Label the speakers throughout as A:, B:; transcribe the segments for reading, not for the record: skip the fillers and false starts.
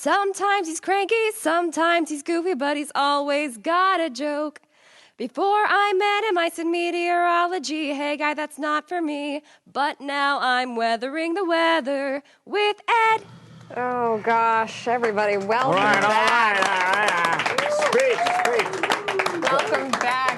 A: Sometimes he's cranky, sometimes he's goofy, but he's always got a joke. Before I met him, I said meteorology. Hey, guy, that's not for me. But now I'm weathering the weather with Ed.
B: Oh, gosh, everybody, welcome back.
C: All right. Speak.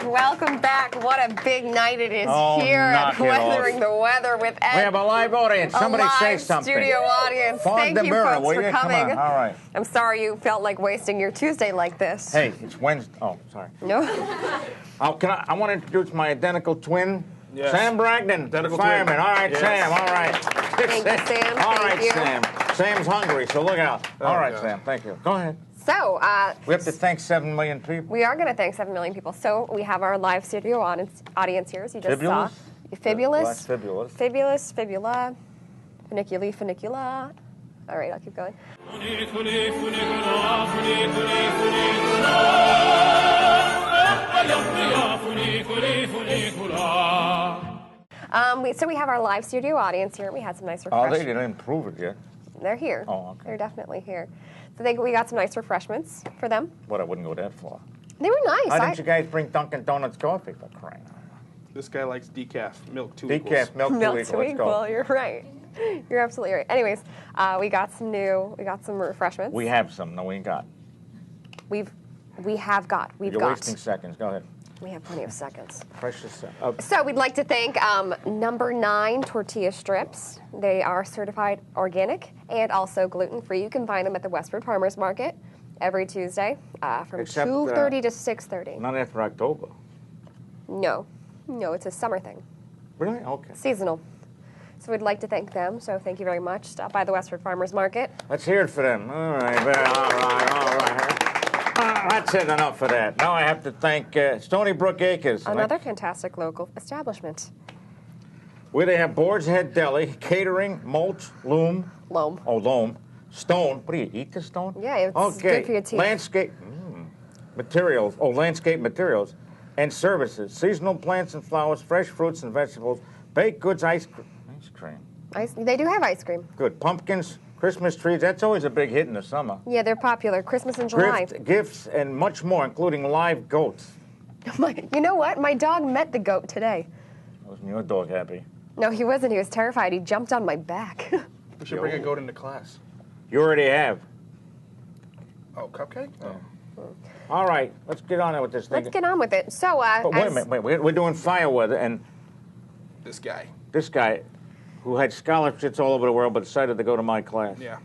B: Welcome back. What a big night it is here
C: knock
B: at
C: it
B: Weathering
C: off.
B: the Weather with Ed.
C: We have a live audience. Somebody say something.
B: Studio audience.
C: Fog
B: Thank
C: the
B: you,
C: mirror,
B: folks,
C: will
B: for
C: you?
B: coming.
C: Come on. All right.
B: I'm sorry you felt like wasting your Tuesday like this.
C: Hey, it's Wednesday. Oh, sorry.
B: No?
C: I want to introduce my identical twin,
D: Yes.
C: Sam Bragdon,
D: Identical
C: fireman.
D: twin.
C: All right,
D: Yes.
C: Sam. All right.
B: Thank you, Sam.
C: All
B: Thank
C: right,
B: you.
C: Sam. Sam's hungry, so look out. All right,
D: God.
C: Sam. Thank you. Go ahead.
B: So,
C: We have to thank 7 million people.
B: we are going to thank 7 million people. So, we have our live studio audience here, as you just
C: Fibulous?
B: saw. Fabulous.
C: Fibulous.
B: Fabulous, fibula, funicula. All right, I'll keep going. So we have our live studio audience here. We had some nice
C: Oh,
B: refreshments.
C: they didn't improve it yet.
B: They're here.
C: Oh, okay.
B: They're definitely here. So we got some nice refreshments for them.
C: What, I wouldn't go that far.
B: They were nice.
C: Why didn't you guys bring Dunkin' Donuts coffee for crying out loud?
D: This guy likes decaf milk too.
C: Decaf milk to
B: Milk
C: equal.
B: to
C: Let's
B: equal.
C: go.
B: You're right. You're absolutely right. Anyways, we got some refreshments.
C: We have some. No, we ain't got.
B: We've
C: You're
B: got.
C: wasting seconds. Go ahead.
B: We have plenty of seconds.
C: Precious.
B: So we'd like to thank Number 9 Tortilla Strips. They are certified organic and also gluten-free. You can find them at the Westford Farmers Market every Tuesday from
C: Except,
B: 2:30 to 6:30.
C: Not after October.
B: No, it's a summer thing,
C: Really? Okay.
B: seasonal. So we'd like to thank them. So thank you very much. Stop by the Westford Farmers Market.
C: Let's hear it for them. All right. All right. That's it. Enough for that. Now I have to thank Stony Brook Acres.
B: Another fantastic local establishment.
C: Where they have Boar's Head Deli, catering, mulch, loam.
B: Loam.
C: Oh, loam. Stone. What do you eat the stone?
B: Yeah, it's good for your teeth.
C: Landscape materials. Oh, landscape materials and services. Seasonal plants and flowers, fresh fruits and vegetables, baked goods, ice cream.
B: They do have ice cream.
C: Good. Pumpkins, Christmas trees. That's always a big hit in the summer.
B: Yeah, they're popular. Christmas in July.
C: Gifts and much more, including live goats.
B: You know what? My dog met the goat today.
C: Wasn't your dog happy?
B: No, he wasn't. He was terrified. He jumped on my back.
D: We should bring a goat into class.
C: You already have.
D: Oh, cupcake? Oh.
C: All right, let's get on with this thing.
B: Let's get on with it. So,
C: But wait a minute, we're doing fire weather, and
D: This guy.
C: this guy, who had scholarships all over the world, but decided to go to my class.
D: Yeah.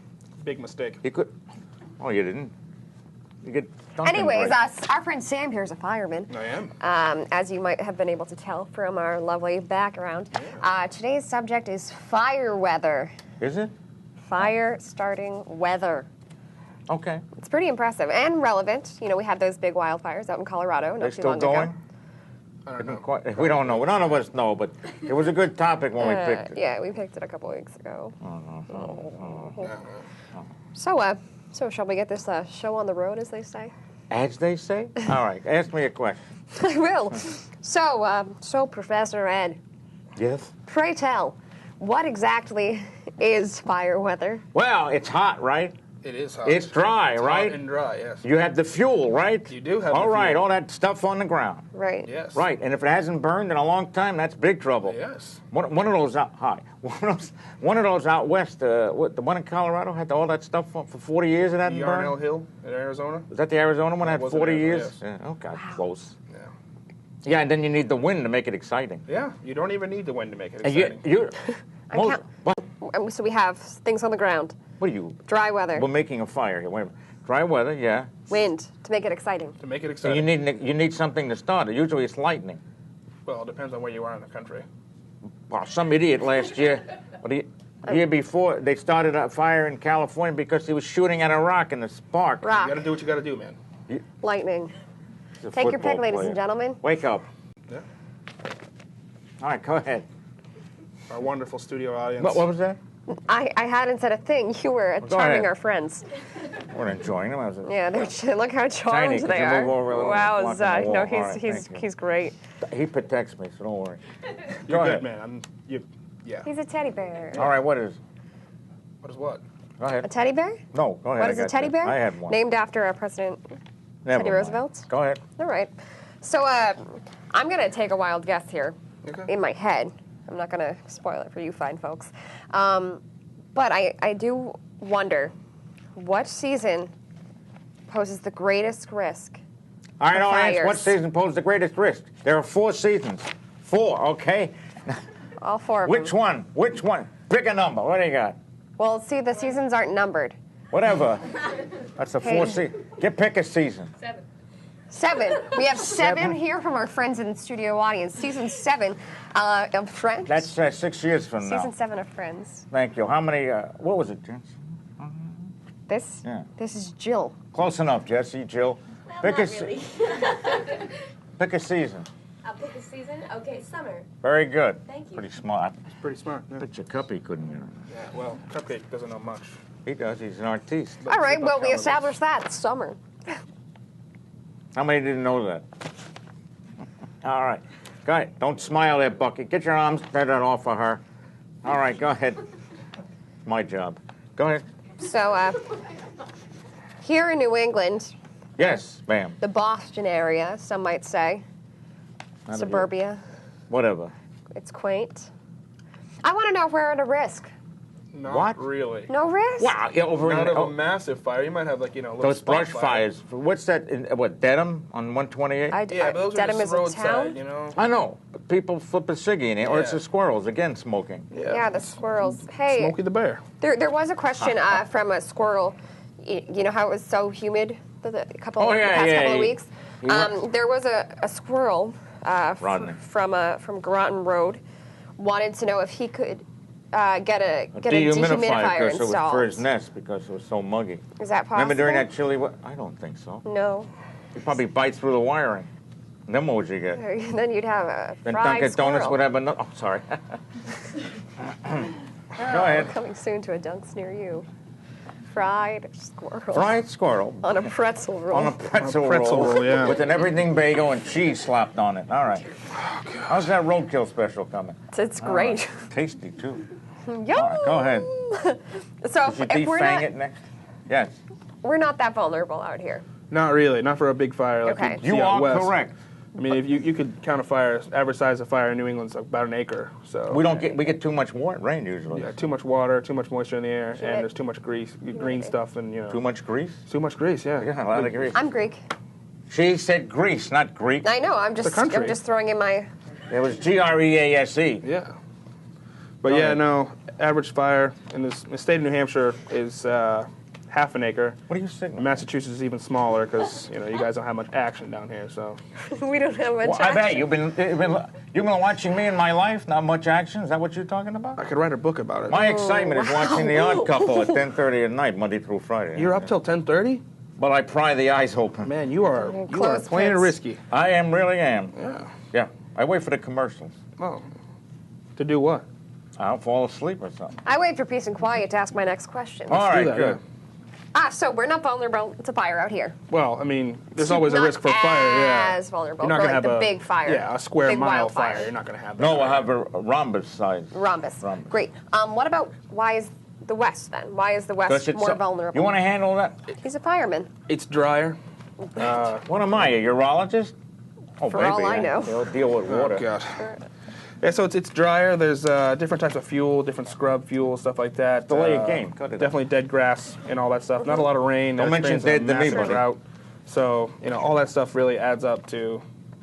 D: Big mistake.
C: He could. Oh, you didn't. You get. Duncan
B: Anyways,
C: break.
B: our friend Sam here is a fireman.
D: I am.
B: As you might have been able to tell from our lovely background. Today's subject is fire weather.
C: Is it?
B: Fire starting weather.
C: Okay.
B: It's pretty impressive and relevant. You know, we had those big wildfires out in Colorado
C: They're
B: not too
C: still
B: long
C: going?
B: ago.
D: I don't know.
C: We don't know. None of us know, but it was a good topic when we picked it.
B: Yeah, we picked it a couple weeks ago.
D: Yeah.
B: So shall we get this show on the road, as they say?
C: As they say? All right, ask me a question.
B: I will. So Professor Ed,
C: Yes?
B: pray tell, what exactly is fire weather?
C: Well, it's hot, right?
D: It is hot.
C: It's dry,
D: It's
C: right?
D: Hot and dry, yes.
C: You have the fuel, right?
D: You do have
C: All
D: the
C: right,
D: fuel.
C: all that stuff on the ground.
B: Right.
D: Yes.
C: Right, and if it hasn't burned in a long time, that's big trouble.
D: Yes.
C: One of those out one of those out west. The one in Colorado had all that stuff for 40 years. It hadn't
D: Yarnell
C: burned.
D: Hill in Arizona.
C: Was that the Arizona one?
D: That
C: Had
D: was in
C: 40
D: Arizona,
C: years.
D: yes.
C: Yeah. Okay, close.
D: Yeah.
C: Yeah, and then you need the wind to make it exciting.
D: Yeah. You don't even need the wind to make it
C: And
D: exciting.
C: you're
B: count- So we have things on the ground,
C: what are you?
B: dry weather,
C: We're making a fire here. Wait a minute. Dry weather, yeah.
B: wind to make it exciting.
D: To make it
C: So
D: exciting.
C: you need something to start it. Usually it's lightning.
D: Well, it depends on where you are in the country.
C: Well, some idiot last year, or the year before, they started a fire in California because he was shooting at a rock and the spark.
B: Rock,
D: You got to do what you got to do, man.
B: lightning.
C: He's a
B: Take your
C: football
B: pick, ladies
C: player.
B: and gentlemen.
C: Wake up.
D: Yeah.
C: All right, go ahead.
D: Our wonderful studio audience.
C: What was that?
B: I hadn't said a thing. You were
C: Go
B: charming
C: ahead.
B: our friends.
C: We're enjoying them.
B: Yeah, look how charmed
C: could
B: they
C: you
B: are.
C: move over a little?
B: Wow,
C: Blocking the wall.
B: no,
C: All right,
B: he's
C: thank you.
B: he's great.
C: He protects me, so don't worry.
D: You're
C: Go
D: good,
C: ahead.
D: man. Yeah.
B: He's a teddy bear.
C: All right, what is?
D: What is what?
C: Go ahead.
B: A teddy bear?
C: No, go ahead.
B: What is a teddy bear?
C: I had one.
B: Named after a President
C: Never
B: Teddy
C: mind.
B: Roosevelt?
C: Go ahead.
B: All right. So I'm going to take a wild guess here
D: Okay.
B: in my head. I'm not going to spoil it for you fine folks. But I do wonder what season poses the greatest risk.
C: I don't answer
B: fires.
C: what season poses the greatest risk. There are 4 seasons. 4, okay?
B: All 4 of
C: Which
B: them.
C: one? Which one? Pick a number. What do you got?
B: Well, see, the seasons aren't numbered.
C: Whatever. That's a 4
B: Hey.
C: season. Pick a season.
B: 7. We have 7 here from our friends in the studio audience. Season 7 of Friends.
C: That's 6 years from now.
B: Season 7 of Friends.
C: Thank you. How many, what was it, Jess?
B: This?
C: Yeah.
B: This is Jill.
C: Close enough, Jesse, Jill.
E: Well, not really.
C: Pick a season.
E: I'll pick a season. Okay, summer.
C: Very good.
E: Thank you.
C: Pretty smart.
D: Pretty smart.
C: I
D: Yeah.
C: bet your Cuppy couldn't,
D: Yeah, well, Cupcake doesn't know much.
C: He does. He's an artiste.
B: All right,
D: But
B: well, we
D: cannibals.
B: established that. It's summer.
C: How many didn't know that? All right. Go ahead. Don't smile there, Bucky. Get your arms better off of her. All right, go ahead. My job. Go ahead.
B: So, here in New England,
C: Yes, ma'am.
B: the Boston area, some might say,
C: None of you.
B: suburbia,
C: Whatever.
B: it's quaint. I want to know if we're at a risk.
D: Not
C: What?
D: really.
B: No risk?
C: Wow, yeah, over
D: Not
C: in
D: of a massive fire. You might have like, little
C: those
D: spot
C: brush
D: fires.
C: fires. What's that? What, Dedham on 128?
D: Yeah, but those are
B: Dedham
D: just
B: is a
D: roadside,
B: town.
D: you know?
C: I know. But people flip a ciggy in it, or it's
D: Yeah.
C: the squirrels again smoking.
B: Yeah, the squirrels. Hey,
D: Smokey the Bear.
B: there was a question from a squirrel. You know how it was so humid the
C: Oh, yeah,
B: past
C: yeah,
B: couple
C: yeah.
B: of weeks?
C: He went-
B: There was a squirrel
C: Rodney.
B: from Groton Road wanted to know if he could get a dehumidifier
C: because it was
B: installed.
C: for his nest because it was so muggy.
B: Is that possible?
C: Remember during that chilly weather? I don't think so.
B: No.
C: You probably bite through the wiring. Then what would you get?
B: Then you'd have a
C: Then
B: fried
C: Dunkin'
B: squirrel.
C: Donuts would have another. Oh, sorry. Go ahead.
B: Coming soon to a Dunks near you. Fried squirrel.
C: Fried squirrel
B: On a pretzel roll.
C: on a pretzel,
D: roll, yeah.
C: with an everything bagel and cheese slapped on it. All right. How's that roadkill special coming?
B: It's great.
C: Tasty too.
B: Yum.
C: All right, go ahead.
B: So
C: Did you
B: if we're
C: defang
B: not,
C: it next? Yes.
B: we're not that vulnerable out here.
D: Not really. Not for a big fire. Like
B: Okay.
D: you'd
C: You
D: see out
C: are
D: west.
C: correct.
D: I mean, if you could count a fire, average size of fire in New England's about an acre. So
C: We get too much rain usually.
D: Yeah, too much water, too much moisture in the air,
B: Humid-
D: and there's too much grease, green stuff, and
C: Too much grease?
D: Too much grease. Yeah.
C: Yeah, a lot of grease.
B: I'm Greek.
C: She said Greece, not Greek.
B: I know. I'm just
D: country.
B: throwing in my.
C: It was Grease.
D: Yeah. But
C: Go
D: yeah,
C: ahead.
D: no. Average fire in the state of New Hampshire is half an acre.
C: What are you signaling?
D: Massachusetts is even smaller because you guys don't have much action down here. So
B: We don't have much.
C: Well, I bet
B: action.
C: you've been watching me in my life. Not much action. Is that what you're talking about?
D: I could write a book about it.
C: My excitement is watching The Odd Couple at 10:30 at night, Monday through Friday.
D: You're up till 10:30?
C: But I pry the eyes open.
D: Man, you are
B: Close
D: playing
B: fits.
D: risky.
C: I really am.
D: Yeah.
C: Yeah. I wait for the commercials.
D: Oh. To do what?
C: I'll fall asleep or something.
B: I wait for peace and quiet to ask my next question.
C: All right,
D: that,
C: good.
B: So we're not vulnerable to fire out here.
D: Well, I mean, there's always a
B: Not
D: risk for fire. Yeah.
B: as vulnerable
D: You're not
B: for,
D: gonna
B: like,
D: have
B: the
D: a
B: big fire.
D: Yeah, a square
B: Big
D: mile
B: wildfire.
D: fire. You're not going to have that.
C: No, we'll have a rhombus size.
B: Rhombus.
C: Rhombus.
B: Great. What about why is the West then? Why is the
C: Because
B: West
C: it's
B: more vulnerable?
C: You want to handle that?
B: He's a fireman.
D: It's drier.
C: What am I, a urologist? Oh,
B: For
C: baby,
B: all I know.
C: They'll deal with water.
D: Oh, God. Yeah, so it's drier. There's different types of fuel, different scrub fuel, stuff like that.
C: Delay a game. Cut it out.
D: Definitely dead grass and all that stuff. Not a lot of rain.
C: Don't mention
D: experiencing
C: dead to me,
D: massive
C: buddy.
D: drought. So all that stuff really adds up to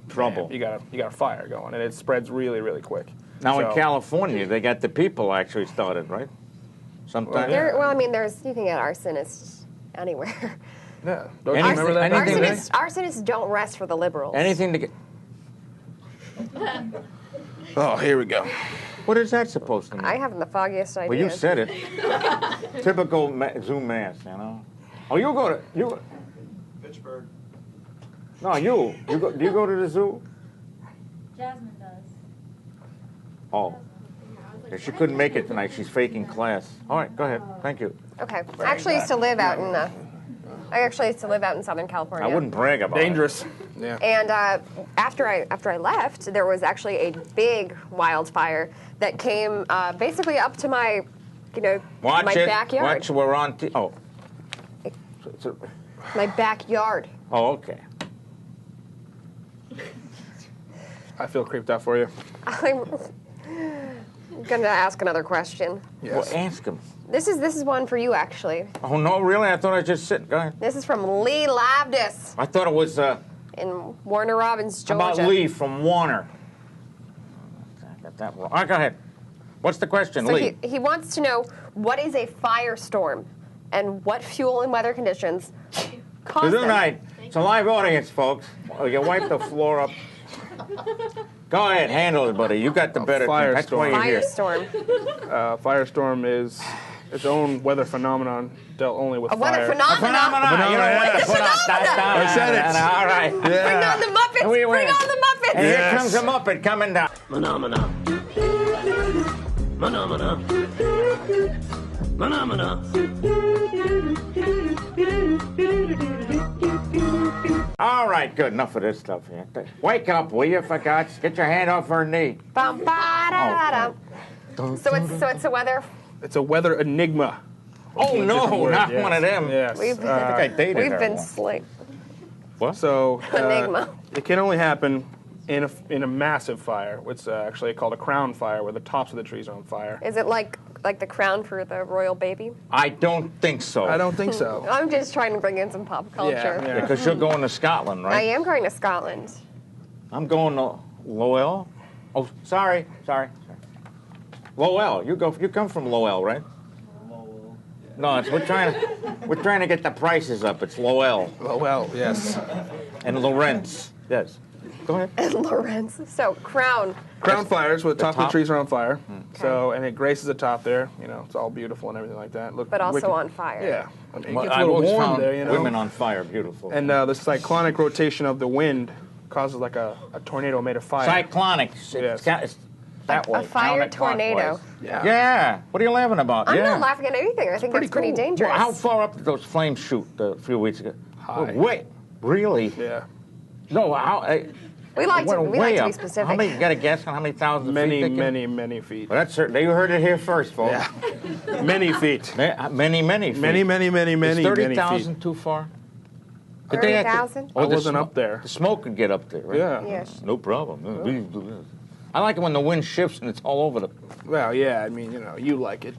C: Trouble.
D: man, you got a fire going, and it spreads really, really quick.
C: Now in
D: So-
C: California, they got the people actually started, right? Sometimes.
D: yeah.
B: Well, I mean, you can get arsonists anywhere.
D: Yeah. Don't you
C: Anything-
D: remember that?
C: anything
D: back then?
B: Arsonists don't rest for the liberals.
C: Anything to get.
D: Oh, here we go.
C: What is that supposed to mean?
B: I haven't the foggiest idea.
C: Well, you said it. Typical Zoom mass, you know. Oh, you go to
F: Pittsburgh.
C: No, you go. Do you go to the zoo?
E: Jasmine does.
C: Oh, yeah, she couldn't make it tonight. She's faking class. All right, go ahead. Thank you.
B: Okay. I actually used to live out in. I actually used to live out in Southern California.
C: I wouldn't brag about
D: Dangerous. Yeah.
B: And after I left, there was actually a big wildfire that came basically up to my
C: Watch
B: my
C: it.
B: backyard.
C: Watch, we're on. Oh.
B: My backyard.
C: Oh, okay.
D: I feel creeped out for you.
B: I'm going to ask another question.
D: Yes.
C: Well, ask him.
B: This is one for you, actually.
C: Oh, no, really? I thought I just sit. Go ahead.
B: This is from Lee Labdis
C: I thought it was,
B: in Warner Robins,
C: how
B: Georgia.
C: about Lee from Warner? I got that wrong. All right, go ahead. What's the question,
B: So
C: Lee?
B: he wants to know, what is a firestorm and what fuel and weather conditions cause
C: Good
B: them?
C: night. It's a live audience, folks. Oh, you wipe the floor up. Go ahead, handle it, buddy. You got the better. That's why you're here.
B: Firestorm.
D: Firestorm is its own weather phenomenon dealt only with
B: A weather
D: fire.
B: phenomenon.
C: You know what?
B: It's a
C: Put on that
B: phenomenon.
C: down.
D: I said it.
C: All right.
B: Bring on the Muppets.
C: We win.
B: Bring on the Muppets.
C: And here
D: Yes.
C: comes a Muppet coming down.
F: Phenomena. Phenomena. Phenomena.
C: All right, good. Enough of this stuff here. Wake up, will you, for God's sake? Get your hand off her knee.
B: Bum, ba, da, da, da. So it's a weather.
D: It's a weather enigma.
C: Oh,
D: Different
C: no,
D: word,
C: not
D: yes.
C: one of them.
D: Yes.
B: We've-
C: I think I dated
B: We've
C: her
B: been
C: once.
B: slick.
C: What?
D: So
B: Enigma.
D: it can only happen in a massive fire. It's actually called a crown fire, where the tops of the trees are on fire.
B: Is it like the crown for the royal baby?
C: I don't think so.
D: I don't think so.
B: I'm just trying to bring in some pop culture.
D: Yeah.
C: Because you're going to Scotland,
B: I
C: right?
B: am going to Scotland.
C: I'm going to Lowell. Oh, sorry. Lowell. You come from Lowell, right? No, we're trying to get the prices up. It's Lowell
D: Oh well, yes.
C: and Lawrence. Yes. Go ahead.
B: And Lorenz. So crown.
D: Crown fires, where the top of the
C: top?
D: trees are on fire. So, and it graces the top there. It's all beautiful and everything like that. Look,
B: But also
D: wicked.
B: on fire.
D: Yeah, I mean, it
C: Well,
D: gets a
C: I've
D: little
C: always
D: warm
C: found
D: there.
C: women on fire beautiful.
D: And the cyclonic rotation of the wind causes like a tornado made of fire.
C: Cyclonic.
D: Yes.
C: It's that way.
B: A fire
C: counterclockwise.
B: tornado.
C: Yeah. What are you laughing about?
B: I'm
C: yeah.
B: not laughing at anything. I think
D: pretty
B: that's pretty
D: cool.
B: dangerous.
C: Well, how far up did those flames shoot a few weeks ago?
D: High.
C: Wait, really?
D: Yeah,
C: No, how?
B: We like to
C: way
B: be
C: up.
B: specific.
C: How many? You got a guess on how many thousands of
D: many,
C: feet?
D: many feet.
C: Well, that's certain. You heard it here first, folks.
D: Yeah, many feet.
C: Many feet.
D: Many
C: Is 30,000
D: feet.
C: too far? Did they have to-
B: 30,000?
C: Oh,
D: I
C: the
D: wasn't up there.
C: The smoke could get up there, right?
D: Yeah.
B: Yes.
C: No problem. I like it when the wind shifts and it's all over the...
D: Well, yeah. I mean, you like it.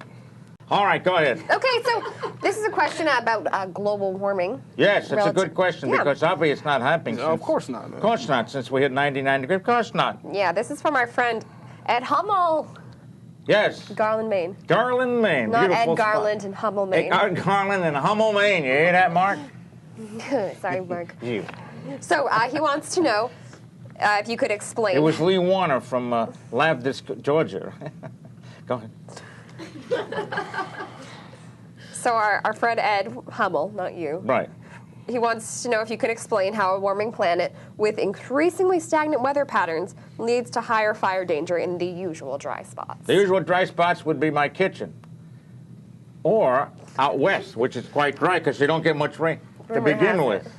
C: All right, go ahead.
B: Okay, so this is a question about global warming.
C: Yes, it's a good
B: Relative-
C: question
B: Yeah.
C: because obviously it's not happening.
D: No, of
C: since-
D: course not.
C: Of course not, since we hit 99 degrees. Of course not.
B: Yeah, this is from our friend Ed Hummel,
C: Yes.
B: Garland, Maine.
C: Garland, Maine.
B: Not
C: Beautiful
B: Ed Garland
C: spot.
B: and Hummel,
C: Hey,
B: Maine.
C: Garland and Hummel, Maine. You hear that, Mark?
B: Sorry, Mark.
C: You.
B: So he wants to know if you could explain.
C: It was Lee Warner from Lavdis, Georgia. Go ahead.
B: So our friend Ed Hummel, not you,
C: Right.
B: he wants to know if you could explain how a warming planet with increasingly stagnant weather patterns leads to higher fire danger in the usual dry spots.
C: The usual dry spots would be my kitchen. Or out west, which is quite dry because you don't get much rain to
B: Rumor
C: begin
B: has
C: with.
B: it.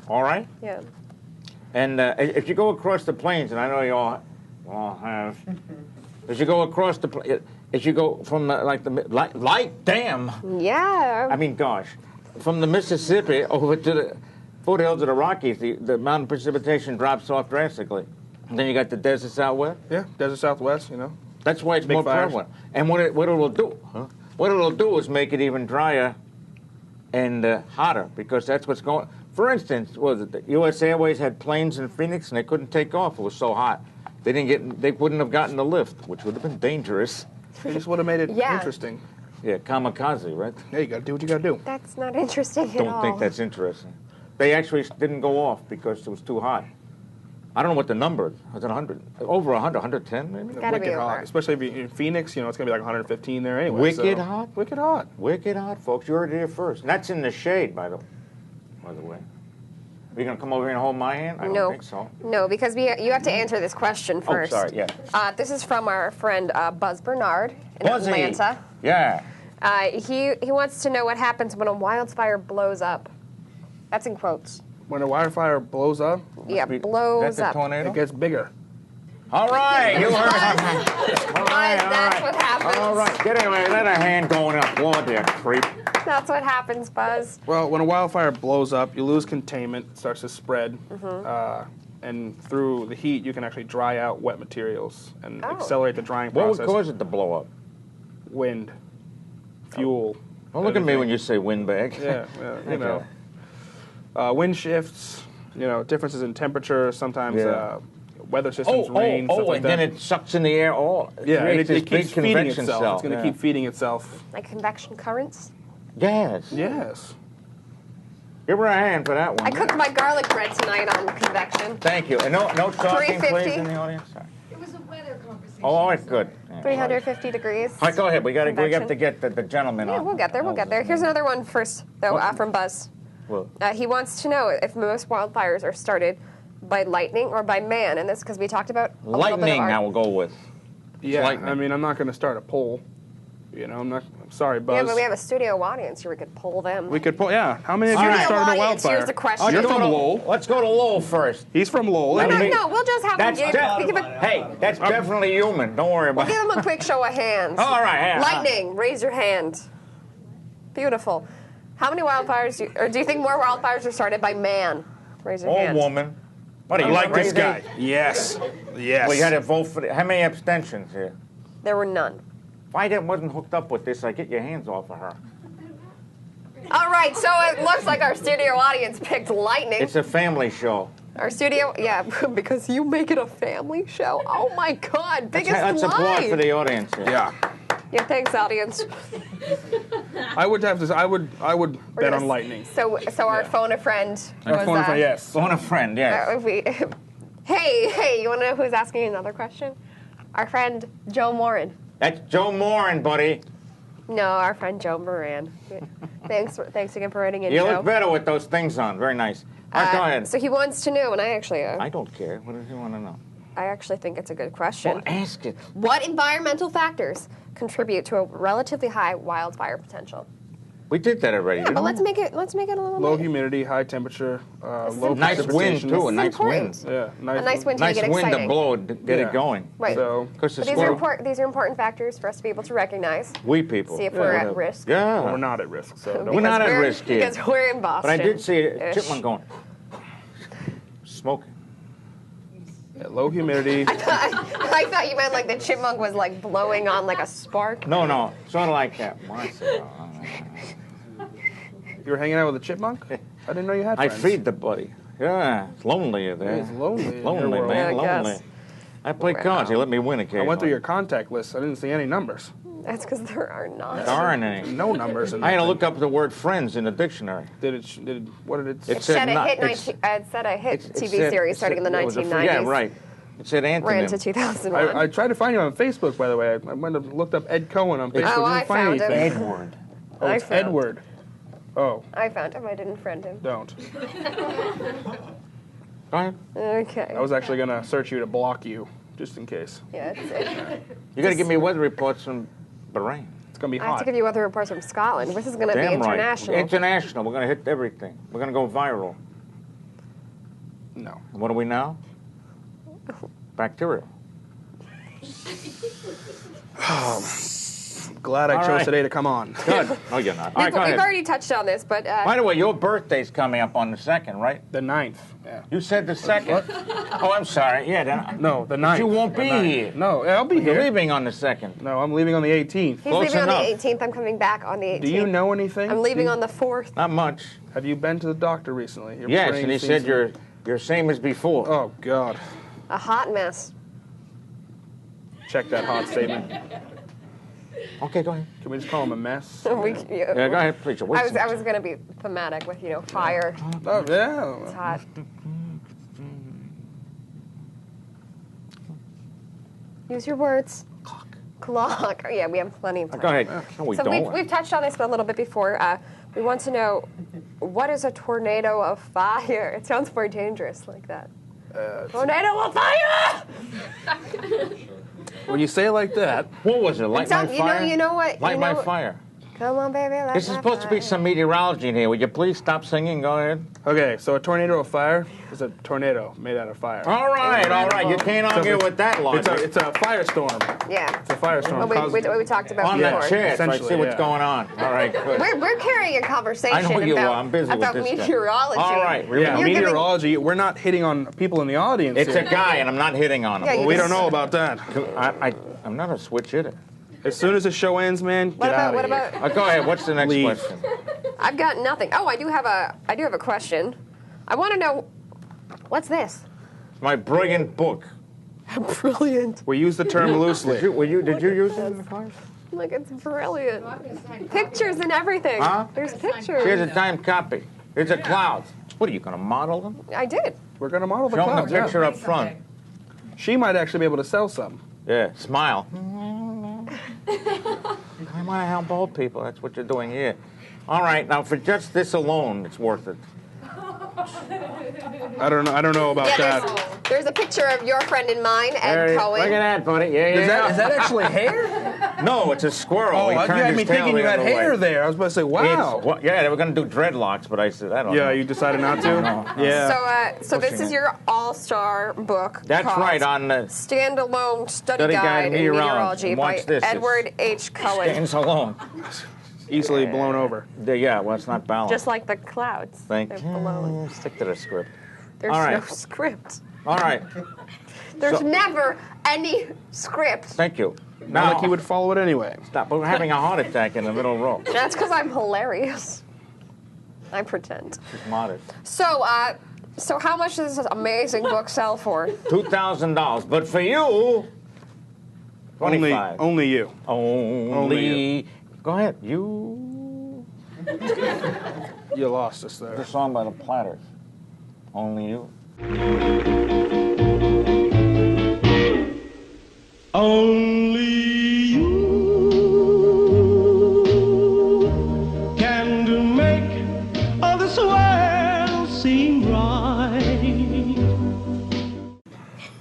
C: All right?
B: Yeah.
C: And if you go across the plains, and I know you all have, as you go across as you go from light dam,
B: Yeah.
C: I mean, gosh, from the Mississippi over to the foothills of the Rockies, the mountain precipitation drops off drastically. And then you got the desert southwest.
D: Yeah, desert Southwest.
C: That's why it's
D: Big
C: more
D: fires.
C: prevalent. And what it'll do, what it'll do is make it even drier and hotter because that's what's going. For instance, the U.S. Airways had planes in Phoenix and they couldn't take off. It was so hot. They wouldn't have gotten the lift, which would have been dangerous.
D: They just would have made it
B: Yeah.
D: interesting.
C: Yeah, kamikaze, right?
D: Yeah, you got to do what you got to do.
B: That's not interesting at all.
C: Don't think that's interesting. They actually didn't go off because it was too hot. I don't know what the number is. Was it 100? Over 100, 110 maybe?
B: Gotta be
D: Wicked
B: over.
D: hot, especially if you're in Phoenix. It's gonna be like 115 there anyway.
C: Wicked
D: so.
C: hot?
D: Wicked hot.
C: Wicked hot, folks. You heard it here first. And that's in the shade, by the way. Are you going to come over here and hold my hand? I don't
B: No.
C: think so.
B: No, because you have to answer this question first.
C: Oh, sorry, yeah.
B: This is from our friend Buzz Bernard in
C: Buzzy.
B: Atlanta.
C: Yeah.
B: He wants to know what happens when a wildfire blows up. That's in quotes.
D: When a wildfire blows up,
B: Yeah,
C: Be-
B: blows
C: that's a
B: up.
C: tornado?
D: it gets bigger.
C: All right, you heard it. All right,
B: That's what happens.
C: All right, get away. Let a hand go in
B: That's what happens, Buzz.
D: Well, when a wildfire blows up, you lose containment, it starts to spread, and through the heat, you can actually dry out wet materials and accelerate the drying
C: What
D: process.
C: would cause it to blow up?
D: Wind, fuel.
C: Well, look at me when you say windbag.
D: Yeah, you know. Wind shifts, differences in temperature, sometimes weather systems, rain, stuff like
C: and
D: that.
C: then it sucks in the air.
D: Yeah, and
C: creates this
D: it keeps
C: big
D: feeding
C: convection
D: itself.
C: cell.
D: It's going to keep feeding itself.
B: Like convection currents.
C: Yes.
D: Yes.
C: Give her a hand for that one.
B: I cooked my garlic bread tonight on convection.
C: Thank you. And no talking, please,
B: 350.
C: in the audience. Sorry.
E: It was a weather conversation.
C: Oh, all right, good. Yeah,
B: 350 degrees.
C: all right, go ahead. We have
B: Convection.
C: to get the gentleman
B: Yeah,
C: on.
B: we'll get there. We'll get there. Here's another one first, though, from Buzz.
C: Well,
B: He wants to know if most wildfires are started by lightning or by man, and this because we talked about a little bit of
C: lightning,
B: our-
C: I will go with.
D: Yeah,
C: lightning.
D: I mean, I'm not going to start a poll. I'm sorry, Buzz.
B: Yeah, but we have a studio audience here. We could poll them.
D: We could pull. Yeah, how many of you
C: All
D: have
C: right.
D: started a
B: Audience,
D: wildfire?
B: here's the question.
D: You're
C: Let's
D: from
C: go to-
D: Lowell.
C: Let's go to Lowell first.
D: He's from Lowell.
B: No,
D: Hey,
B: we'll just have
C: That's
B: them give it.
C: Hey, that's definitely human. Don't worry
B: We'll
C: about
B: give
C: it.
B: them a quick show of hands.
C: All right. Yeah.
B: Lightning, raise your hand. Beautiful. How many wildfires, do you think more wildfires are started by man? Raise your
C: Or
B: hand.
C: woman. What are
D: I
C: you,
D: like this
C: crazy?
D: guy. Yes. Yes.
C: We had to vote for how many abstentions here?
B: There were none.
C: Why that wasn't hooked up with this? I get your hands off of her.
B: All right, so it looks like our studio audience picked lightning.
C: It's a family show.
B: Our studio, yeah, because you make it a family show. Oh my God, biggest
C: Let's applaud
B: lie.
C: for the audience here.
D: Yeah.
B: Yeah, thanks, audience.
D: I would have to. I would
B: We're
D: bet
B: gonna
D: on lightning.
B: So our phone a friend was.
D: Phone a friend, yes.
C: Phone a friend, yes.
B: If we, hey, you want to know who's asking another question? Our friend Joe Moran.
C: That's Joe Moran, buddy.
B: No, our friend Joe Moran. Thanks again for writing in,
C: You
B: Joe.
C: look better with those things on. Very nice. All right, go ahead.
B: So he wants to know, and I
C: don't care. What does he want to know?
B: actually think it's a good question.
C: Well, ask it.
B: What environmental factors contribute to a relatively high wildfire potential?
C: We did that already,
B: Yeah,
C: didn't
B: but
C: we?
B: let's make it a little
D: Low
B: more.
D: humidity, high temperature, low
C: Nice wind,
D: precipitation.
C: too. A
B: This is
C: nice wind.
B: important.
D: Yeah,
B: A nice wind to
C: Nice
B: get
C: wind
B: exciting.
C: to blow it, to get
D: Yeah.
C: it going.
B: Right.
D: So,
C: Because the
B: But these are
C: squirrel,
B: these are important factors for us to be able to recognize.
C: we people.
B: See if we're at
C: whatever.
B: risk.
C: Yeah.
D: well, we're not at risk. So don't
C: We're not
B: Because
C: at
B: we're-
C: risk here.
B: Because we're in Boston.
C: But I did see a
B: Ish.
C: chipmunk going, smoking.
D: yeah, low humidity.
B: I thought you meant like the chipmunk was like blowing on like a spark.
C: No, sort of like that.
D: You were hanging out with a chipmunk? I didn't know you had
C: I
D: friends.
C: feed the buddy. Yeah, it's lonely there.
D: It's lonely in your
C: Lonely,
D: world.
C: man,
B: Yeah, I
C: lonely.
B: guess.
C: I play cards. He let me win
D: I
C: occasionally.
D: went through your contact list. I didn't see any numbers.
B: That's because there are not.
C: Darn it.
D: No numbers. In
C: I had to
D: that
C: look up the word friends in the dictionary.
D: thing. What did it say?
C: It said not-
B: It said a hit
C: it
B: TV
C: said-
B: series
C: it
B: starting in the
C: said- it was a-
B: 1990s.
C: Yeah, right. It said
B: Ran
C: antonym.
B: to 2001.
D: I tried to find you on Facebook, by the way. I went and looked up Ed Cohen on Facebook.
B: Oh, I
D: didn't find
B: found him.
D: anything.
C: Edward.
D: Oh, it's
B: I found-
D: Edward. Oh,
B: I found him. I didn't friend him.
D: don't.
C: Go ahead.
B: Okay.
D: I was actually going to search you to block you, just in case.
B: Yeah,
C: You got to give me weather reports from Bahrain.
D: It's going to be
B: I have to
D: hot.
B: give you weather reports from Scotland. This is going to be
C: Damn right.
B: international.
C: International. We're going to hit everything. We're going to go viral.
D: No.
C: And what are we now? Bacterial.
D: Glad I
C: All
D: chose
C: right.
D: today to come on.
C: Good. No, you're not. All right,
B: We've,
C: go
B: we've
C: ahead.
B: already touched on this, but
C: By the way, your birthday's coming up on the 2nd, right?
D: The 9th. Yeah.
C: You said the 2nd. Oh, I'm sorry. Yeah, then
D: No, the 9th.
C: you won't
D: The
C: be
D: 9th.
C: here.
D: No, I'll be
C: You're
D: here.
C: leaving on the 2nd.
D: No, I'm leaving on the 18th.
B: he's
C: Close
B: leaving
C: enough.
B: on the 18th. I'm coming back on the 18th.
D: Do you know anything?
B: I'm leaving on the 4th.
C: Not much.
D: Have you been to the doctor recently? Your
C: Yes,
D: brain
C: and he
D: seems
C: said
D: to-
C: you're same as before.
D: Oh, God.
B: A hot mess.
D: Check that hot statement.
C: Okay, go ahead.
D: Can we just call him a mess?
C: Yeah, go ahead, preacher.
B: I was going to be thematic with, fire.
D: Oh,
B: It's
D: yeah.
B: hot. Use your words. Clock. Yeah, we have plenty of time.
C: Go ahead. No, we
B: So
C: don't.
B: we've touched on this a little bit before. We want to know, what is a tornado of fire? It sounds more dangerous like that. Tornado of fire!
D: When you say it like that,
C: What was it? Light my
B: Sound-
C: fire?
B: You know what?
C: Light
B: you
C: my
B: know,
C: fire.
B: Come on, baby.
C: This is supposed to be some meteorology in here. Would you please stop singing? Go ahead.
D: Okay, so a tornado of fire is a tornado made out of fire.
C: All right. You can't argue with that logic.
D: It's a firestorm.
B: Yeah.
D: It's a firestorm.
B: What we talked about
C: On
B: before.
C: that chair, so I see
D: Essentially,
C: what's
D: yeah.
C: going on. All right, good.
B: We're carrying a conversation
C: I know you
B: about,
C: are. I'm busy with
B: about
C: this guy.
B: meteorology.
C: All right.
D: Yeah,
B: You're giving-
D: meteorology. We're not hitting on people in the audience.
C: It's a
D: here.
C: guy, and I'm not hitting on him.
B: Yeah, you
D: We
B: just-
D: don't know about that.
C: I'm not a switch hitter.
D: As soon as the show ends, man, get out
B: What
D: of here.
B: about?
C: Go ahead. What's the next
D: Leave.
C: question?
B: I've got nothing. Oh, I do have a question. I want to know, what's this?
C: My brilliant book.
B: Brilliant.
D: We use the term loosely.
C: Did you use it in the class?
B: Like, it's brilliant. Pictures and everything.
C: Huh?
B: There's
C: Here's
B: pictures.
C: a timed copy. Here's a clouds. What are you going to model them?
B: I did.
D: We're going to model the
C: Show them
D: clouds.
C: the picture
D: Yeah.
C: up front.
D: She might actually be able to sell some.
C: Yeah, smile. I want to help old people. That's what you're doing here. All right, now for just this alone, it's worth it.
D: I don't know about that.
B: There's a picture of your friend and mine, Ed Cohen.
C: Look at that, buddy. Yeah.
D: Is that actually hair?
C: No, it's a squirrel.
D: Oh,
C: He
D: you
C: turned
D: had
C: his
D: me
C: tail
D: thinking you
C: the
D: had
C: other
D: hair
C: way.
D: there. I was about to say, wow.
C: Yeah, they were going to do dreadlocks, but I said, I don't know.
D: Yeah, you decided not to?
C: No.
D: Yeah.
B: So this
C: Pushing
B: is
C: it.
B: your all-star book.
C: That's
B: called
C: right, on the
B: Standalone Study
C: Study
B: Guide in
C: Meteorology.
B: Meteorology by
C: Watch this.
B: Edward H. Cohen.
C: stands alone.
D: Easily blown over.
C: Yeah, well, it's not balanced.
B: Just like the clouds.
C: Thank
B: They're
C: you.
B: blown.
C: Stick to the script.
B: There's
C: All right.
B: no script.
C: All right.
B: There's
C: So-
B: never any script.
C: Thank you.
D: Not
C: Now,
D: like he would follow it anyway.
C: stop. We're having a heart attack in the middle row.
B: That's because I'm hilarious. I pretend.
C: She's modest.
B: So how much does this amazing book sell for?
C: $2,000. But for you, $25.
D: Only you.
C: Only. Go ahead. You.
D: You lost us
C: The
D: there.
C: song by the Platters. Only you.
F: Only you can make all this world seem right.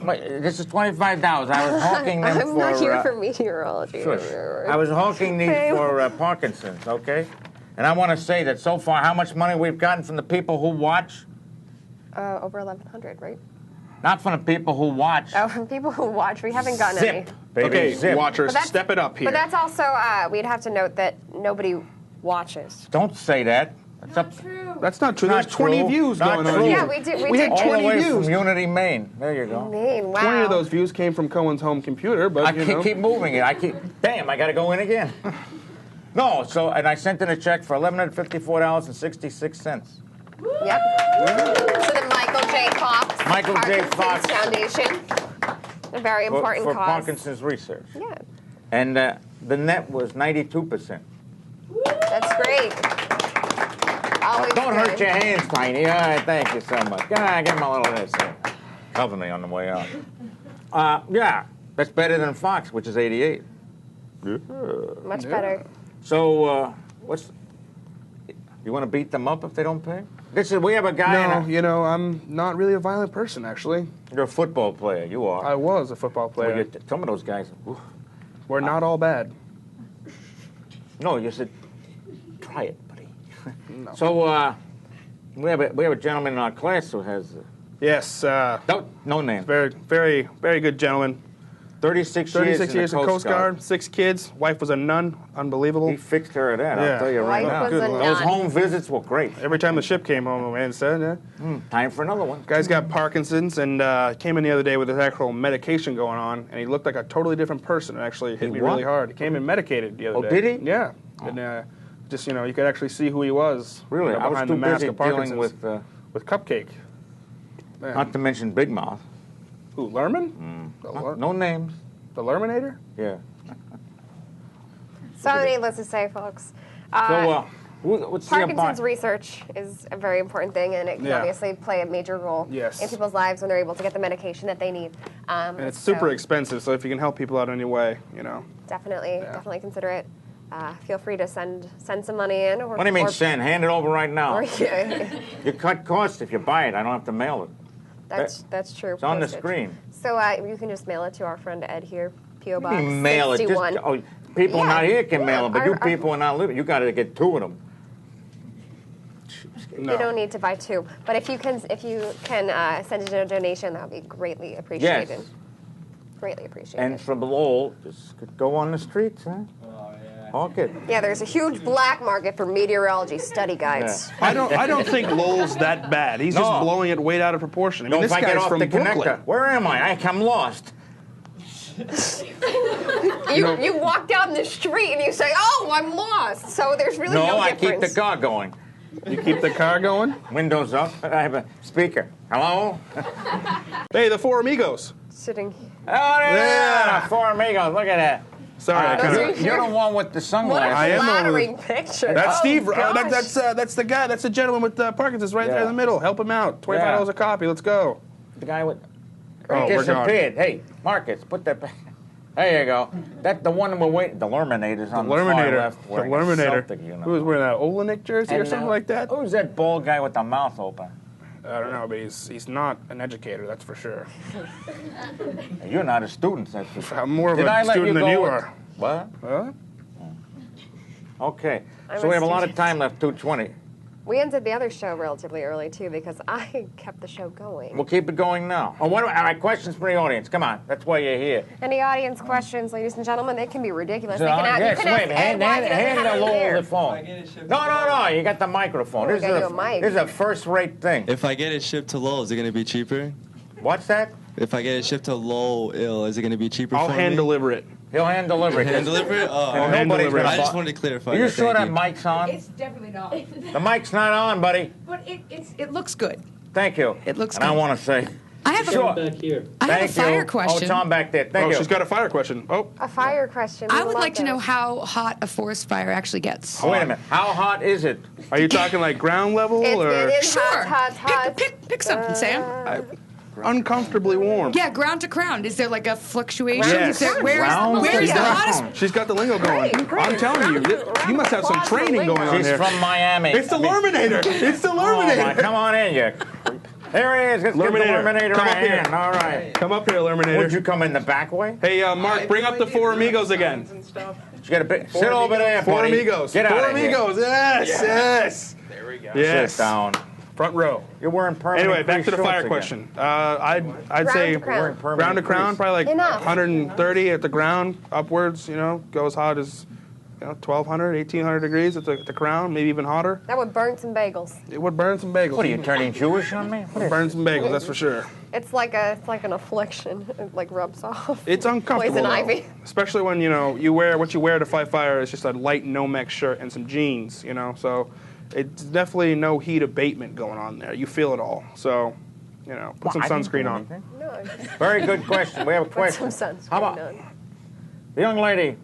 C: Wait, this is $25. I was hawking them
B: I'm
C: for.
B: not here for meteorology.
C: Shush. I was hawking these for Parkinson's, okay? And I want to say that so far, how much money we've gotten from the people who watch?
B: Over 1,100, right?
C: Not from the people who watch.
B: Oh, from people who watch, we haven't gotten any.
C: Zip, baby,
D: Okay,
C: zip.
D: watchers,
B: But that's-
D: step it up here.
B: But that's also, we'd have to note that nobody watches.
C: Don't say that. That's up.
D: That's not true.
C: Not
D: There's 20
C: true.
D: views
C: Not
D: going on
C: true.
D: here.
B: Yeah, we did.
D: We had
C: All the
D: 20
C: way
D: views.
C: from Unity, Maine. There you go.
B: Maine, wow.
D: 20 of those views came from Cohen's home computer, but
C: I
D: you know.
C: keep moving it. Damn, I got to go in again. No, and I sent in a check for $1,154.66.
B: Yep. To the Michael J. Fox
C: Michael J. Fox.
B: Foundation. A very important
C: for
B: cause.
C: Parkinson's research.
B: Yeah,
C: And the net was 92%.
B: that's great. Always
C: Don't
B: good.
C: hurt your hands, Tiny. All right, thank you so much. Give him a little this. Cover me on the way out. Yeah, that's better than Fox, which is 88.
B: Much better.
C: So, you want to beat them up if they don't pay? We have a guy.
D: No, you know, I'm not really a violent person, actually.
C: You're a football player. You are.
D: I was a football player.
C: Well, some of those guys.
D: We're not all bad.
C: No, you said try it, buddy.
D: No.
C: So we have a gentleman in our class who has
D: Yes,
C: no name.
D: very, very, very good gentleman.
C: 36
D: years in Coast Guard, 6 kids. Wife was a nun. Unbelievable.
C: He fixed her at that.
D: Yeah.
C: I'll tell you right
B: Wife
C: now.
B: was
D: Good
B: a
D: Lord.
C: Those
B: nun.
C: home visits were great.
D: Every time the ship came home, man said, yeah.
C: Time for another one.
D: Guy's got Parkinson's and came in the other day with his actual medication going on, and he looked like a totally different person. It actually hit
C: He
D: me
C: what?
D: really hard. He came in medicated the other
C: Oh,
D: day.
C: did he?
D: Yeah. And just, you know, you could actually see who he was.
C: Really,
D: you know,
C: I was
D: behind
C: too
D: the mask
C: busy
D: of
C: dealing
D: Parkinson's.
C: with,
D: Cupcake. Man.
C: not to mention Big Mouth.
D: Who, Lerman?
C: No names.
D: The Lerminator?
C: Yeah.
B: So needless to say, folks.
C: So, what's the
B: Parkinson's research is a very important thing, and it can
D: Yeah.
B: obviously play a major role
D: Yes.
B: in people's lives when they're able to get the medication that they need.
D: And it's super expensive, so if you can help people out in any way, you know.
B: Definitely consider it. Feel free to send some money in. Or,
C: What do you mean
B: or,
C: send? Hand it over right now.
B: Or, yeah,
C: You cut costs if you buy it. I don't have to mail it.
B: that's true.
C: It's on the
B: Postage.
C: screen.
B: So you can just mail it to our friend Ed here, P.O. Box
C: You mail it.
B: 61.
C: People
B: Yeah.
C: not here can mail them, but you
B: Our-
C: people are not living. You got to get 2 of them.
D: No.
B: You don't need to buy 2, but if you can send in a donation, that would be greatly appreciated.
C: Yes.
B: Greatly appreciated.
C: And from Lowell, just go on the streets, huh? Hawk it.
B: Yeah, there's a huge black market for meteorology study guides.
D: I don't think Lowell's that bad. He's
C: No.
D: just blowing it way out of proportion. I mean,
C: No,
D: this
C: if I get
D: guy's
C: off
D: from
C: the
D: Brooklyn.
C: connector, where am I? I'm lost.
B: You walk down the street and you say, "Oh, I'm lost." So there's really no
C: I
B: difference.
C: keep the car going.
D: You keep the car going?
C: Windows up. I have a speaker. Hello?
D: Hey, the Four Amigos.
B: Sitting.
C: Oh, there
D: Yeah.
C: 4 amigos. Look at that.
D: Sorry, I
B: those
D: kind
B: are-
D: of.
C: You're the one with the
B: What a
C: sunglasses.
D: I am the one
B: flattering picture.
D: That's
B: Oh,
D: Steve.
B: gosh.
D: That's the guy. That's the gentleman with Parkinson's right there in
C: Yeah.
D: the middle. Help him out. $25 a copy. Let's go.
C: The guy with
D: Oh, we're gone.
C: disappeared. Hey, Marcus, put that back. There you go. That's the one we're waiting. The Lurminator's on the far
D: Lurminator.
C: left.
D: The
C: wearing a
D: Lurminator.
C: Celtic uniform.
D: Who was wearing that Olenek jersey or
C: And,
D: something like that?
C: Who's that bald guy with the mouth open?
D: I don't know, but he's not an educator, that's for sure.
C: You're not a student, that's for sure.
D: I'm more of
C: Did I
D: a
C: let
D: student
C: you
D: than
C: go
D: you
C: with-
D: are.
C: What?
D: Huh?
C: Okay.
B: I'm
C: So
B: a
C: we have a lot of
B: student.
C: time left, 2:20.
B: We ended the other show relatively early too because I kept the show going.
C: We'll keep it going now. Oh, all right, questions from the audience. Come on. That's why you're here.
B: Any audience questions, ladies and gentlemen? They can be ridiculous.
C: So,
B: They can
C: yes,
B: you can
C: wait,
B: ask
C: hand,
B: Ed why
C: hand,
B: he doesn't
C: hand
B: have
C: the
B: any
C: Lowell
B: beer.
C: the phone. No, you got the microphone.
B: Oh,
C: This
B: we
C: is
B: gotta do a mic.
C: This is a first-rate thing.
G: If I get it shipped to Lowell, is it going to be cheaper?
C: What's that?
G: If I get it shipped to Lowell, is it going to be cheaper
D: I'll
G: for
D: hand
G: me?
D: deliver it.
C: He'll hand deliver it.
G: Hand deliver it? Oh,
C: And
D: hand
C: nobody's
D: deliver it.
C: gonna
G: I just
C: buy-
G: wanted to clarify.
C: Are you
G: that.
C: sure
G: Thank
C: that mic's on?
H: It's definitely not.
C: The mic's not on, buddy.
H: But it looks good.
C: Thank you.
H: It looks
C: And I
H: good.
C: want to say,
H: I have
C: Sure.
H: a,
F: Back here.
H: I have a
C: thank
H: fire
C: you.
H: question.
C: Oh, it's on back there. Thank
D: Oh,
C: you.
D: she's got a fire question. Oh,
B: A fire question.
H: I
B: We
H: would
B: love
H: like to know
B: those.
H: how hot a forest fire actually gets.
C: Wait a minute. How hot is it?
D: are you talking like ground level
B: It
D: or
B: is
H: Sure.
B: hot.
H: Pick something, Sam.
D: uncomfortably warm?
H: Yeah, ground to ground. Is there like a fluctuation?
D: Yes.
H: Is there, where
C: Ground
H: is
C: to
H: the
C: ground.
H: hottest?
D: She's got the lingo going.
B: Great.
D: I'm telling you, you must have some
B: Lots of
D: training
B: lingo.
D: going on
C: She's
D: here.
C: from Miami.
D: It's the Lurminator. It's the
C: Oh, my,
D: Lurminator.
C: come on in, you creep. There he is. Let's get the
D: Lurminator.
C: Lurminator
D: Come
C: right
D: up here.
C: in. All right.
D: Come up here,
C: Would you
D: Lurminator.
C: come in the back way?
D: Hey, Mark, bring up the Four Amigos again.
C: You got a bit. Sit over there,
D: Four
C: buddy.
D: Amigos.
C: Get
D: Four
C: out of here.
D: Amigos. Yes. There we go. Yes.
C: Sit down.
D: Front row.
C: You're wearing permanent.
D: Anyway, back to the
C: crease
D: fire
C: shorts
D: question. I'd
B: Ground
D: say
B: to crown.
C: again.
D: ground to crown, probably like
B: Enough.
D: 130 at the ground, upwards. Go as hot as 1,200, 1,800 degrees at the crown, maybe even hotter.
B: That would burn some bagels.
D: It would burn some bagels.
C: What are you turning Jewish on me? What is
D: Burn some bagels, that's for sure.
B: It's like an affliction. It like rubs off.
D: It's uncomfortable,
B: Poison
D: though.
B: ivy.
D: Especially when you wear what you wear to fight fire is just a light Nomex shirt and some jeans. So it's definitely no heat abatement going on there. You feel it all. So, put some
C: I didn't do
D: sunscreen on.
C: anything.
B: No, just
C: Very good question. We have a
B: put
C: question.
B: some sunscreen
C: How about
B: on.
C: the young lady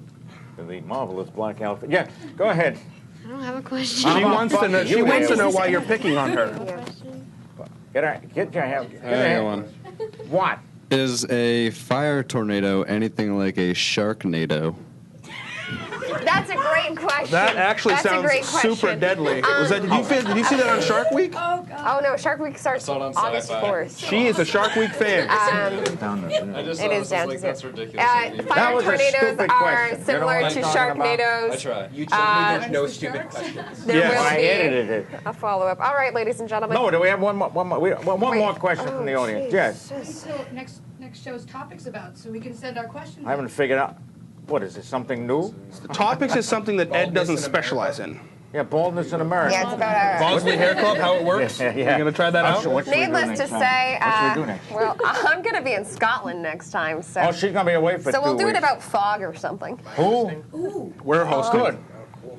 C: in the marvelous black outfit? Yeah, go ahead.
E: I don't have a question.
C: How
D: She
C: about
D: wants to know.
C: fucking
D: She
C: you,
D: wants to
C: Haley?
D: know why you're picking on her.
C: Get your hand. Get your
I: I got
C: hand.
I: one.
C: What?
I: Is a fire tornado anything like a sharknado?
B: That's a great question.
D: That actually
B: That's a
D: sounds
B: great
D: super
B: question.
D: deadly. Did you see that on Shark Week?
B: Oh no, Shark Week starts
G: saw it on
B: August
G: Sci-Fi.
B: 4th.
D: She is a Shark Week fan.
G: I just
B: It is down to
G: that's
B: zero.
G: ridiculous.
C: That
B: Fire
C: was a
B: tornadoes
C: stupid
B: are
C: question. You know
B: similar
C: what
B: to
C: I'm talking about?
G: I
B: sharknadoes.
G: try.
J: You told me there's no stupid questions.
B: There
D: Yes.
B: will
C: I
B: be
C: edited it.
B: a follow-up. All right, ladies and gentlemen.
C: No, do we have one more? One
B: Wait.
C: more question from the
B: Oh,
C: audience.
B: geez.
C: Yes.
H: So next show's topics about, so we can send our questions.
C: I haven't figured out. What is it? Something new?
D: Topics is something that Ed doesn't specialize in.
C: Yeah, baldness in America.
B: Yeah, it's about our.
D: Bosley Hair Club, how it works.
C: Yeah.
D: You gonna try that out?
C: What should we do
B: Needless
C: next
B: to
C: time?
B: say,
C: What should we do next?
B: well, I'm going to be in Scotland next time, so.
C: Oh, she's gonna be away for 2
B: so we'll do
C: weeks.
B: it about fog or something.
C: Who?
D: We're hosting.
C: Good.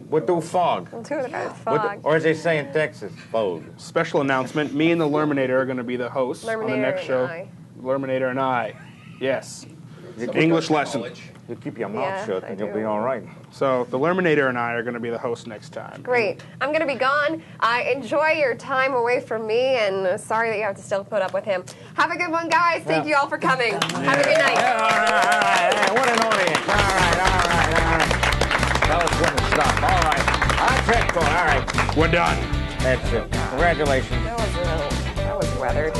C: We'll do fog.
B: We'll do it about
C: What
B: fog.
C: or as they say in Texas, fog.
D: Special announcement. Me and the Lurminator are going to be the hosts on the
B: Lurminator
D: next
B: and
D: show.
B: I.
D: Lurminator and I. Yes. English lesson.
C: You keep your mouth
B: Yeah,
C: shut
B: I
C: and you'll
B: do.
C: be all right.
D: So the Lurminator and I are going to be the hosts next time.
B: Great. I'm going to be gone. Enjoy your time away from me, and sorry that you have to still put up with him. Have a good one, guys. Thank you all for coming. Have a good night.
C: Yeah, all right. Hey, what an audience. All right. That was good stuff. All right. That's it. All right.
D: We're done.
C: That's it. Congratulations.
B: That was weathered.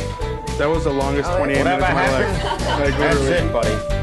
D: That was the longest 28
C: Whatever
D: minutes of my life.
C: happened,
D: Like,
C: that's
D: literally.
C: it, buddy.